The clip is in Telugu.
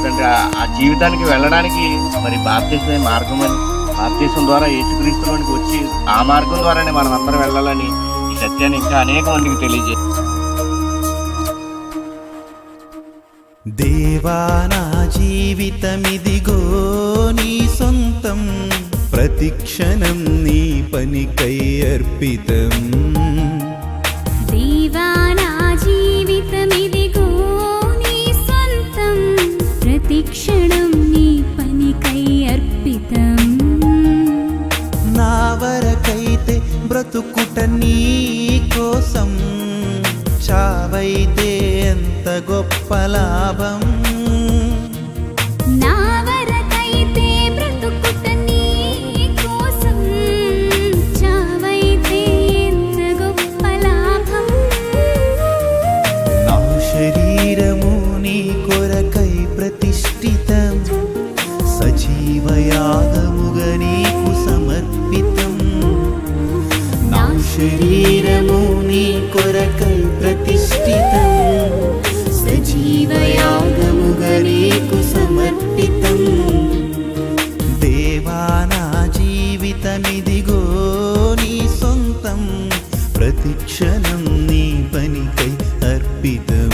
తండ్రి ఆ జీవితానికి వెళ్ళడానికి మరి బాప్తిస్మే మార్గం అని, బాప్తిస్మం ద్వారా యేసుక్రీస్తులోనికి వచ్చి ఆ మార్గం ద్వారానే మనం అందరం వెళ్ళాలని ఈ సత్యాన్ని ఇంకా అనేక మందికి తెలియజేయాలి. దేవా నా జీవితమిదిగో నీ సొంతం, ప్రతిక్షణం నీ పనికై అర్పితం. దేవా నా జీవితమిదిగో నీ సొంతం, ప్రతిక్షణం నీ పనికై అర్పితం. నా వరకైతే బ్రతుకుట నీ కోసం, చావైతే ఎంత గొప్ప లాభం. నా వరకైతే బ్రతుకుట నీ కోసం, చావైతే ఎంత గొప్ప లాభం. నా శరీరము నీ కొరకై ప్రతిష్ఠితం, సజీవయాగముగా నీకు సమర్పితం. నా శరీరము నీ కొరకై ప్రతిష్ఠితం, సజీవయాగముగా నీకు సమర్పితం. దేవా నా జీవితమిదిగో నీ సొంతం, ప్రతిక్షణం నీ పనికై అర్పితం.